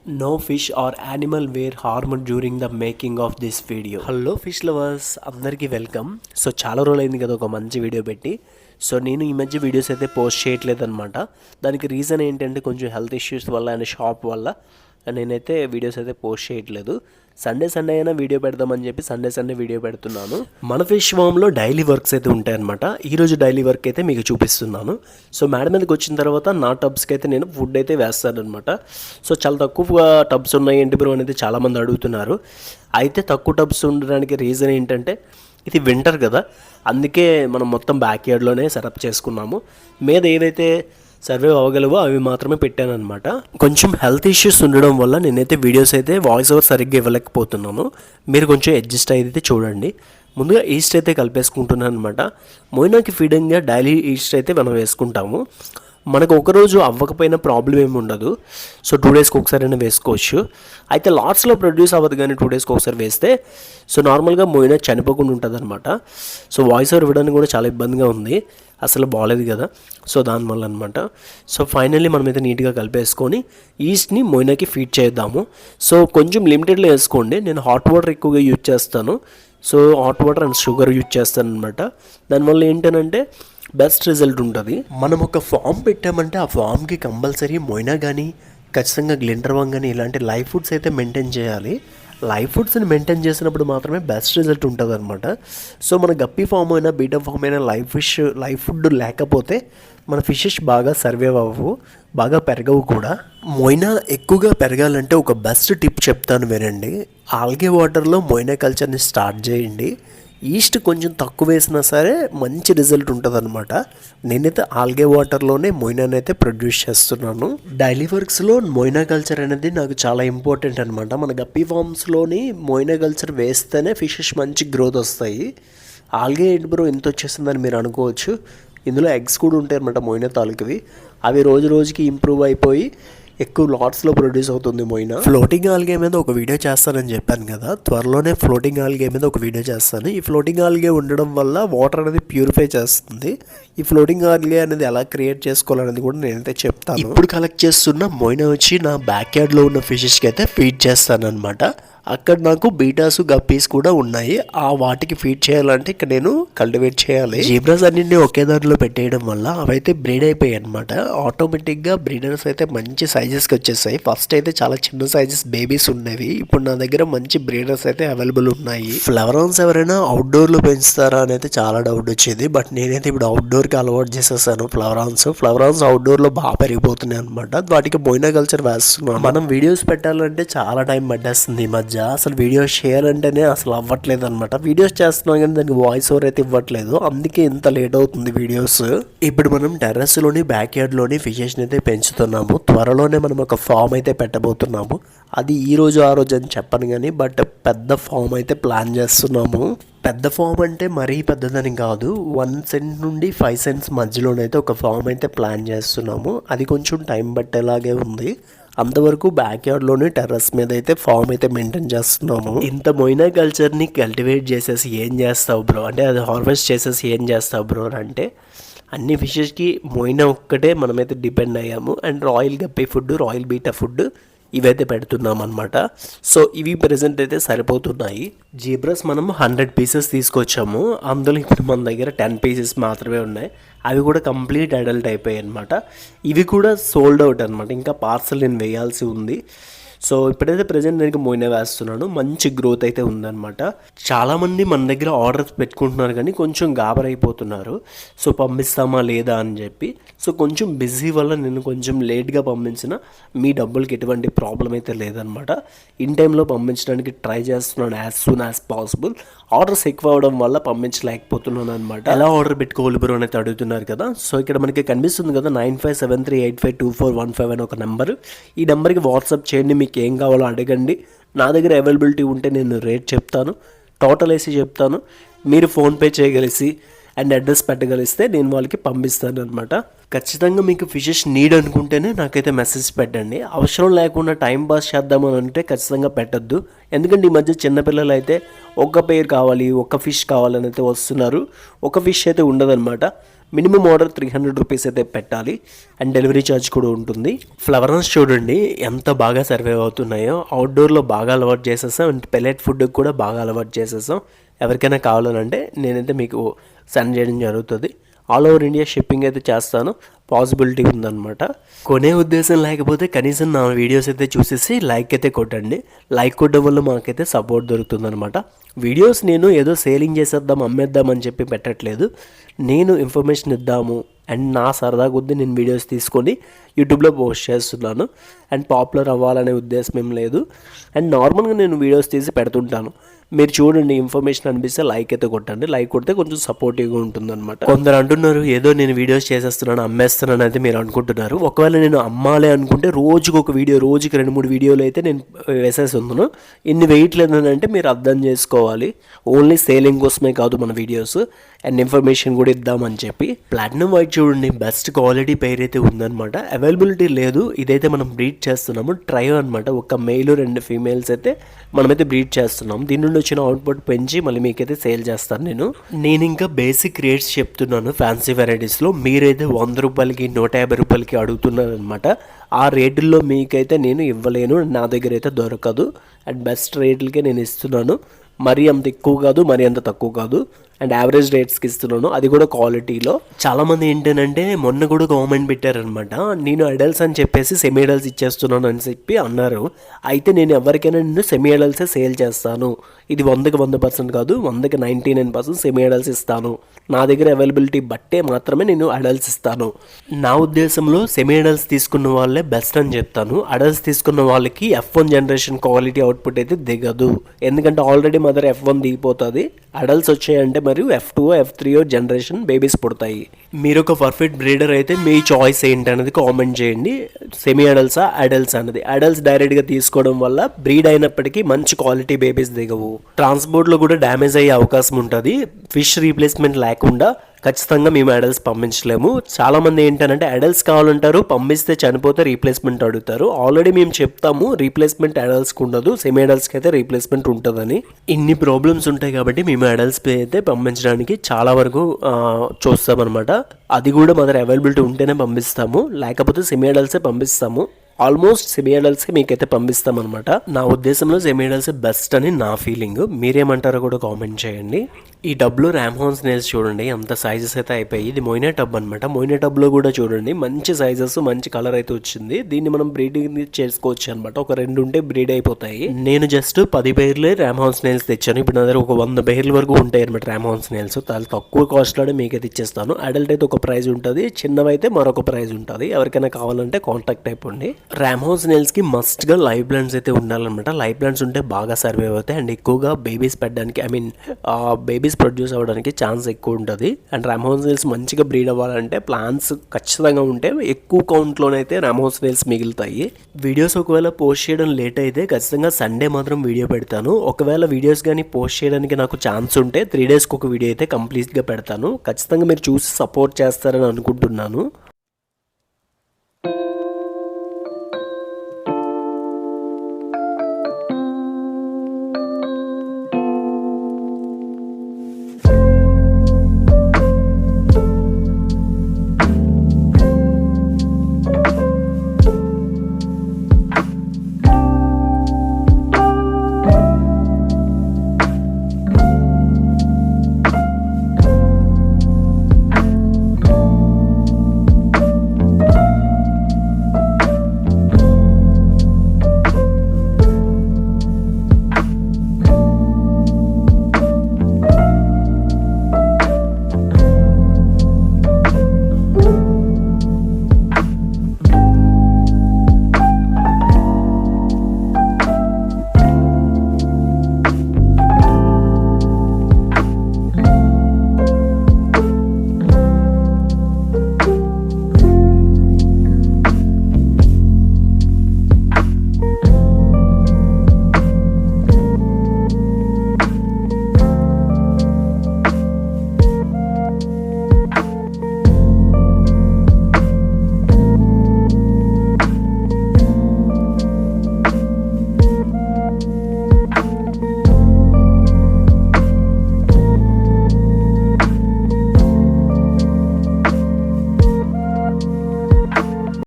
No fish or animal were harmed during the making of this video. Hello fish lovers అందరికీ welcome. So చాలా రోజులైంది కదా ఒక మంచి వీడియో పెట్టి. సో నేను ఈ మధ్య వీడియోస్ అయితే పోస్ట్ చేయట్లేదు అనమాట. దానికి రీజన్ ఏంటంటే కొంచెం హెల్త్ ఇష్యూస్ వల్ల అండ్ షాప్ వల్ల నేనైతే వీడియోస్ అయితే పోస్ట్ చేయట్లేదు. సండే అయినా వీడియో పెడదామని చెప్పి సండే వీడియో పెడుతున్నాను. మన ఫిష్ ఫామ్లో డైలీ వర్క్స్ అయితే ఉంటాయన్నమాట. ఈరోజు డైలీ వర్క్ అయితే మీకు చూపిస్తున్నాను. సో మేడ మీదకి వచ్చిన తర్వాత నా టబ్స్కి అయితే నేను ఫుడ్ అయితే వేస్తాను అనమాట. సో చాలా తక్కువ టబ్స్ ఉన్నాయి ఏంటి బ్రో అనేది చాలామంది అడుగుతున్నారు. అయితే తక్కువ టబ్స్ ఉండడానికి రీజన్ ఏంటంటే ఇది వింటర్ కదా, అందుకే మనం మొత్తం బ్యాక్ యార్డ్లోనే సెటప్ చేసుకున్నాము. మీద ఏవైతే సర్వైవ్ అవ్వగలవో అవి మాత్రమే పెట్టాను అనమాట. కొంచెం హెల్త్ ఇష్యూస్ ఉండడం వల్ల నేనైతే వీడియోస్ అయితే వాయిస్ ఓవర్ సరిగ్గా ఇవ్వలేకపోతున్నాను. మీరు కొంచెం అడ్జస్ట్ అయితే చూడండి. ముందుగా ఈస్ట్ అయితే కలిపేసుకుంటున్నాను అనమాట. మొయినాకి ఫీడింగ్గా డైలీ ఈస్ట్ అయితే మనం వేసుకుంటాము. మనకు ఒకరోజు అవ్వకపోయినా ప్రాబ్లం ఏమి ఉండదు. సో 2 డేస్కి ఒకసారి అయినా వేసుకోవచ్చు. అయితే లాట్స్లో ప్రొడ్యూస్ అవ్వదు కానీ 2 డేస్కి ఒకసారి వేస్తే సో నార్మల్గా మోయినా చనిపోకుండా ఉంటుంది అనమాట. సో వాయిస్ ఓవర్ ఇవ్వడానికి కూడా చాలా ఇబ్బందిగా ఉంది, అసలు బాగాలేదు కదా. సో దానివల్ల అనమాట. సో ఫైనల్లీ మనమైతే నీట్గా కలిపేసుకొని ఈస్ట్ని మోయినాకి ఫీడ్ చేద్దాము. సో కొంచెం లిమిటెడ్లో వేసుకోండి. నేను హాట్ వాటర్ ఎక్కువగా యూజ్ చేస్తాను. So hot water and sugar use చేస్తాను అనమాట. దానివల్ల ఏంటంటే బెస్ట్ రిజల్ట్ ఉంటుంది. మనం ఒక ఫామ్ పెట్టామంటే ఆ ఫామ్కి కంపల్సరీ మొయినా కానీ ఖచ్చితంగా గ్లింటర్ కానీ ఇలాంటి లైవ్ ఫుడ్స్ అయితే మెయింటైన్ చేయాలి. లైవ్ ఫుడ్స్ని మెయింటైన్ చేసినప్పుడు మాత్రమే బెస్ట్ రిజల్ట్ ఉంటుంది అనమాట. సో మన గప్పీ ఫామ్ అయినా బీటా ఫామ్ అయినా లైవ్ ఫుడ్ లేకపోతే మన ఫిషెస్ బాగా సర్వైవ్ అవ్వవు, బాగా పెరగవు కూడా. మొయినా ఎక్కువగా పెరగాలంటే ఒక బెస్ట్ టిప్ చెప్తాను వినండి. ఆల్గే వాటర్లో మొయినా కల్చర్ని స్టార్ట్ చేయండి. ఈస్ట్ కొంచెం తక్కువ వేసినా సరే మంచి రిజల్ట్ ఉంటుంది అనమాట. నేనైతే ఆల్గే వాటర్లోనే మొయినాని అయితే ప్రొడ్యూస్ చేస్తున్నాను. డైలీ వర్క్స్లో మొయినా కల్చర్ అనేది నాకు చాలా ఇంపార్టెంట్ అనమాట. మన గప్పీ ఫామ్స్లోని మొయినా కల్చర్ వేస్తేనే ఫిషెస్ మంచి గ్రోత్ వస్తాయి. ఆల్గే ఏంటి బ్రో ఎంత వచ్చేస్తుందని మీరు అనుకోవచ్చు. ఇందులో ఎగ్స్ కూడా ఉంటాయి అనమాట మొయినా తాలూకువి. అవి రోజు రోజుకి ఇంప్రూవ్ అయిపోయి ఎక్కువ లాట్స్లో ప్రొడ్యూస్ అవుతుంది మొయినా. ఫ్లోటింగ్ ఆల్గే మీద ఒక వీడియో చేస్తానని చెప్పాను కదా, త్వరలోనే ఫ్లోటింగ్ ఆల్గే మీద ఒక వీడియో చేస్తాను. ఈ ఫ్లోటింగ్ ఆల్గే ఉండడం వల్ల వాటర్ అనేది ప్యూరిఫై చేస్తుంది. ఈ ఫ్లోటింగ్ ఆల్గే అనేది ఎలా క్రియేట్ చేసుకోవాలనేది కూడా నేనైతే చెప్తాను. ఇప్పుడు కలెక్ట్ చేస్తున్న మొయినా వచ్చి నా బ్యాక్ యార్డ్లో ఉన్న ఫిషెస్కి అయితే ఫీడ్ చేస్తాను అనమాట. అక్కడ నాకు బీటాస్ గప్పీస్ కూడా ఉన్నాయి. ఆ వాటికి ఫీడ్ చేయాలంటే ఇక్కడ నేను కల్టివేట్ చేయాలి. జీబ్రాస్ అన్నింటినీ ఒకే దాంట్లో పెట్టేయడం వల్ల అవైతే బ్రీడ్ అయిపోయాయి అనమాట. ఆటోమేటిక్గా బ్రీడర్స్ అయితే మంచి సైజెస్కి వచ్చేసాయి. ఫస్ట్ అయితే చాలా చిన్న సైజెస్ బేబీస్ ఉండేవి. ఇప్పుడు నా దగ్గర మంచి బ్రీడర్స్ అయితే అవైలబుల్ ఉన్నాయి. ఫ్లవరాన్స్ ఎవరైనా అవుట్డోర్లో పెంచుతారా అని అయితే చాలా డౌట్ వచ్చేది. బట్ నేనైతే ఇప్పుడు అవుట్డోర్కి అలవాటు చేసేసాను. ఫ్లవరాన్స్ అవుట్డోర్లో బాగా పెరిగిపోతున్నాయి అనమాట. వాటికి మొయినా కల్చర్ వేస్తున్నాను. మనం వీడియోస్ పెట్టాలంటే చాలా టైం పట్టేస్తుంది ఈ మధ్య. అసలు వీడియోస్ చేయాలంటేనే అసలు అవ్వట్లేదు అనమాట. వీడియోస్ చేస్తున్నాం కానీ దానికి వాయిస్ ఓవర్ అయితే ఇవ్వట్లేదు, అందుకే ఇంత లేట్ అవుతుంది వీడియోస్. ఇప్పుడు మనం టెర్రస్లోని బ్యాక్ యార్డ్లోని ఫిషెస్ని అయితే పెంచుతున్నాము. త్వరలోనే మనం ఒక ఫామ్ అయితే పెట్టబోతున్నాము. అది ఈ రోజు ఆ రోజు అని చెప్పను కానీ బట్ పెద్ద ఫామ్ అయితే ప్లాన్ చేస్తున్నాము. పెద్ద ఫామ్ అంటే మరీ పెద్దదని కాదు, 1 సెంట్ నుండి 5 సెంట్స్ మధ్యలోనైతే ఒక ఫామ్ అయితే ప్లాన్ చేస్తున్నాము. అది కొంచెం టైం పట్టేలాగే ఉంది. అంతవరకు బ్యాక్ యార్డ్లోనే టెర్రస్ మీద అయితే ఫామ్ అయితే మెయింటైన్ చేస్తున్నాము. ఇంత మొయినా కల్చర్ని కల్టివేట్ చేసేసి ఏం చేస్తావు బ్రో అంటే, అది హార్వెస్ట్ చేసేసి ఏం చేస్తావు బ్రో అంటే, అన్ని ఫిషెస్కి మొయినా ఒక్కటే మనమైతే డిపెండ్ అయ్యాము. And royal guppy food, royal beta food ఇవైతే పెడుతున్నాం అనమాట. సో ఇవి ప్రెజెంట్ అయితే సరిపోతున్నాయి. జీబ్రాస్ మనం 100 పీసెస్ తీసుకొచ్చాము. అందులో ఇప్పుడు మన దగ్గర 10 పీసెస్ మాత్రమే ఉన్నాయి. అవి కూడా కంప్లీట్ అడల్ట్ అయిపోయాయి అనమాట. ఇవి కూడా సోల్డ్ అవుట్ అనమాట. ఇంకా పార్సల్ నేను వేయాల్సి ఉంది. సో ఇప్పుడైతే ప్రజెంట్ నేను మొయినా వేస్తున్నాను. మంచి గ్రోత్ అయితే ఉందన్నమాట. చాలామంది మన దగ్గర ఆర్డర్స్ పెట్టుకుంటున్నారు కానీ కొంచెం గాబరైపోతున్నారు. సో పంపిస్తామా లేదా అని చెప్పి. సో కొంచెం బిజీ వల్ల నేను కొంచెం లేట్గా పంపించిన మీ డబ్బులకి ఎటువంటి ప్రాబ్లం అయితే లేదనమాట. ఇన్ టైంలో పంపించడానికి ట్రై చేస్తున్నాను as soon as possible. Orders ఎక్కువ అవడం వల్ల పంపించలేకపోతున్నాను అనమాట. ఎలా ఆర్డర్ పెట్టుకోవాలి బ్రో అనేది అడుగుతున్నారు కదా. సో ఇక్కడ మనకి కనిపిస్తుంది కదా 9573852415 అని ఒక నెంబర్. ఈ నెంబర్కి వాట్సాప్ చేయండి. మీకు ఏం కావాలో అడగండి. నా దగ్గర అవైలబిలిటీ ఉంటే నేను రేట్ చెప్తాను, టోటల్ వేసి చెప్తాను. మీరు ఫోన్పే చేయగలిసి అండ్ అడ్రస్ పెట్టగలిస్తే నేను వాళ్ళకి పంపిస్తాను అనమాట. ఖచ్చితంగా మీకు ఫిషెస్ నీడ్ అనుకుంటేనే నాకైతే మెసేజ్ పెట్టండి. అవసరం లేకుండా టైం పాస్ చేద్దామని అంటే ఖచ్చితంగా పెట్టద్దు. ఎందుకంటే ఈ మధ్య చిన్నపిల్లలు అయితే ఒక పేరు కావాలి, ఒక ఫిష్ కావాలని అయితే వస్తున్నారు. ఒక ఫిష్ అయితే ఉండదన్నమాట. మినిమం ఆర్డర్ 300 రూపీస్ అయితే పెట్టాలి అండ్ డెలివరీ ఛార్జ్ కూడా ఉంటుంది. ఫ్లవర్స్ చూడండి ఎంత బాగా సర్వైవ్ అవుతున్నాయో. అవుట్డోర్లో బాగా అలవాటు చేసేసాం అండ్ పెల్లెట్ ఫుడ్ కూడా బాగా అలవాటు చేసేసాం. ఎవరికైనా కావాలంటే నేనైతే మీకు సెండ్ చేయడం జరుగుతుంది. ఆల్ ఓవర్ ఇండియా షిప్పింగ్ అయితే చేస్తాను, పాసిబిలిటీ ఉందన్నమాట. కొనే ఉద్దేశం లేకపోతే కనీసం నా వీడియోస్ అయితే చూసేసి లైక్ అయితే కొట్టండి. లైక్ కొట్టడం వల్ల మాకైతే సపోర్ట్ దొరుకుతుందన్నమాట. వీడియోస్ నేను ఏదో సేలింగ్ చేసేద్దాం అమ్మేద్దాం అని చెప్పి పెట్టట్లేదు. నేను ఇన్ఫర్మేషన్ ఇద్దాము అండ్ నా సరదా కొద్దీ నేను వీడియోస్ తీసుకొని యూట్యూబ్లో పోస్ట్ చేస్తున్నాను. అండ్ పాపులర్ అవ్వాలనే ఉద్దేశం ఏం లేదు. అండ్ నార్మల్గా నేను వీడియోస్ తీసి పెడుతుంటాను. మీరు చూడండి, ఇన్ఫర్మేషన్ అనిపిస్తే లైక్ అయితే కొట్టండి. లైక్ కొడితే కొంచెం సపోర్టివ్గా ఉంటుందన్నమాట. కొందరు అంటున్నారు ఏదో నేను వీడియోస్ చేసేస్తున్నాను అమ్మేస్తున్నాను అయితే మీరు అనుకుంటున్నారు. ఒకవేళ నేను అమ్మాలి అనుకుంటే రోజుకి ఒక వీడియో, రోజుకి 2-3 వీడియోలు అయితే నేను వేసేసి ఉన్నాను. ఇన్ని వేయట్లేదంటే మీరు అర్థం చేసుకోవాలి. ఓన్లీ సేలింగ్ కోసమే కాదు మన వీడియోస్, అండ్ ఇన్ఫర్మేషన్ కూడా ఇద్దామని చెప్పి. ప్లాటినం వైట్ చూడండి, బెస్ట్ క్వాలిటీ పేర్ అయితే ఉందన్నమాట. అవైలబిలిటీ లేదు, ఇదైతే మనం బ్రీడ్ చేస్తున్నాము. ట్రయో అనమాట, ఒక మెయిల్ 2 ఫీమేల్స్ అయితే మనమైతే బ్రీడ్ చేస్తున్నాం. దీని నుండి వచ్చిన అవుట్పుట్ పెంచి మళ్ళీ మీకైతే సేల్ చేస్తాను నేను ఇంకా బేసిక్ రేట్స్ చెప్తున్నాను. ఫ్యాన్సీ వెరైటీస్లో మీరైతే 100 రూపాయలకి 150 రూపాయలకి అడుగుతున్నారు అనమాట. ఆ రేటుల్లో మీకైతే నేను ఇవ్వలేను, నా దగ్గర అయితే దొరకదు. అండ్ బెస్ట్ రేట్లకే నేను ఇస్తున్నాను. మరీ అంత ఎక్కువ కాదు, మరీ అంత తక్కువ కాదు. అండ్ యావరేజ్ రేట్స్కి ఇస్తున్నాను, అది కూడా క్వాలిటీలో. చాలామంది ఏంటంటే మొన్న కూడా కామెంట్ పెట్టారనమాట, నేను అడల్ట్స్ అని చెప్పేసి సెమీ అడల్ట్స్ ఇచ్చేస్తున్నాను అని చెప్పి అన్నారు. అయితే నేను ఎవరికైనా నేను సెమీ అడల్ట్సే సేల్ చేస్తాను. ఇది 100కి 100% కాదు, 100కి 99% సెమీ అడల్ట్స్ ఇస్తాను. నా దగ్గర అవైలబిలిటీ బట్టే మాత్రమే నేను అడల్ట్స్ ఇస్తాను. నా ఉద్దేశంలో సెమీ అడల్ట్స్ తీసుకున్న వాళ్ళే బెస్ట్ అని చెప్తాను. అడల్ట్స్ తీసుకున్న వాళ్ళకి F1 జనరేషన్ క్వాలిటీ అవుట్పుట్ అయితే దిగదు. ఎందుకంటే ఆల్రెడీ మదర్ F1 దిగిపోతుంది. అడల్ట్స్ వచ్చాయంటే మరియు F2 F3 జనరేషన్ బేబీస్ పుడతాయి. మీరు ఒక పర్ఫెక్ట్ బ్రీడర్ అయితే మీ చాయిస్ ఏంటి అనేది కామెంట్ చేయండి. సెమీ అడల్ట్సా అడల్ట్స్ అనేది. అడల్ట్స్ డైరెక్ట్గా తీసుకోవడం వల్ల బ్రీడ్ అయినప్పటికీ మంచి క్వాలిటీ బేబీస్ దిగవు. ట్రాన్స్పోర్ట్లో కూడా డ్యామేజ్ అయ్యే అవకాశం ఉంటుంది. ఫిష్ రీప్లేస్మెంట్ లేకుండా ఖచ్చితంగా మేము అడల్ట్స్ పంపించలేము. చాలామంది ఏంటంటే అడల్ట్స్ కావాలంటారు, పంపిస్తే చనిపోతే రీప్లేస్మెంట్ అడుగుతారు. ఆల్రెడీ మేము చెప్తాము రీప్లేస్మెంట్ అడల్ట్స్కి ఉండదు, సెమీ అడల్ట్స్కి అయితే రీప్లేస్మెంట్ ఉంటుందని. ఇన్ని ప్రాబ్లమ్స్ ఉంటాయి కాబట్టి మేము అడల్ట్స్ అయితే పంపించడానికి చాలా వరకు చూస్తామన్నమాట. అది కూడా మన దగ్గర అవైలబిలిటీ ఉంటేనే పంపిస్తాము, లేకపోతే సెమీ అడల్ట్సే పంపిస్తాము. ఆల్మోస్ట్ సెమీ అడల్ట్స్కి మీకైతే పంపిస్తామన్నమాట. నా ఉద్దేశంలో సెమీ అడల్ట్స్ బెస్ట్ అని నా ఫీలింగ్. మీరేమంటారో కూడా కామెంట్ చేయండి. ఈ టబ్లో ర్యామ్హాన్స్ నేల్స్ చూడండి ఎంత సైజెస్ అయితే అయిపోయి. ఇది మోయినా టబ్ అనమాట. మోయినా టబ్లో కూడా చూడండి మంచి సైజెస్, మంచి కలర్ అయితే వచ్చింది. దీన్ని మనం బ్రీడింగ్ చేసుకోవచ్చు అనమాట. ఒక 2 ఉంటే బ్రీడ్ అయిపోతాయి. నేను జస్ట్ 10 పేర్లే ర్యామ్హాన్స్ నేల్స్ తెచ్చాను. ఇప్పుడు నా దగ్గర ఒక 100 పేర్ల వరకు ఉంటాయి అనమాట ర్యామ్హాన్స్ నేల్స్. చాలా తక్కువ కాస్ట్లోనే మీకైతే ఇచ్చేస్తాను. అడల్ట్ అయితే ఒక ప్రైస్ ఉంటుంది, చిన్నవైతే మరొక ప్రైస్ ఉంటుంది. ఎవరికైనా కావాలంటే కాంటాక్ట్ అయిపోండి. ర్యామ్హాన్స్ నేల్స్కి మస్ట్గా లైవ్ ప్లాంట్స్ అయితే ఉండాలన్నమాట. లైవ్ ప్లాంట్స్ ఉంటే బాగా సర్వైవ్ అవుతాయి అండ్ ఎక్కువగా బేబీస్ పెట్టడానికి బేబీస్ ప్రొడ్యూస్ అవ్వడానికి ఛాన్స్ ఎక్కువ ఉంటుంది. అండ్ ర్యామ్హాన్స్ నేల్స్ మంచిగా బ్రీడ్ అవ్వాలంటే ప్లాంట్స్ ఖచ్చితంగా ఉంటే ఎక్కువ కౌంట్లోనైతే ర్యామ్హాన్స్ నేల్స్ మిగులుతాయి. వీడియోస్ ఒకవేళ పోస్ట్ చేయడం లేట్ అయితే ఖచ్చితంగా సండే మాత్రం వీడియో పెడతాను. ఒకవేళ వీడియోస్ కానీ పోస్ట్ చేయడానికి నాకు ఛాన్స్ ఉంటే 3 డేస్కి ఒక వీడియో అయితే కంప్లీట్గా పెడతాను. ఖచ్చితంగా మీరు చూసి సపోర్ట్ చేస్తారని అనుకుంటున్నాను.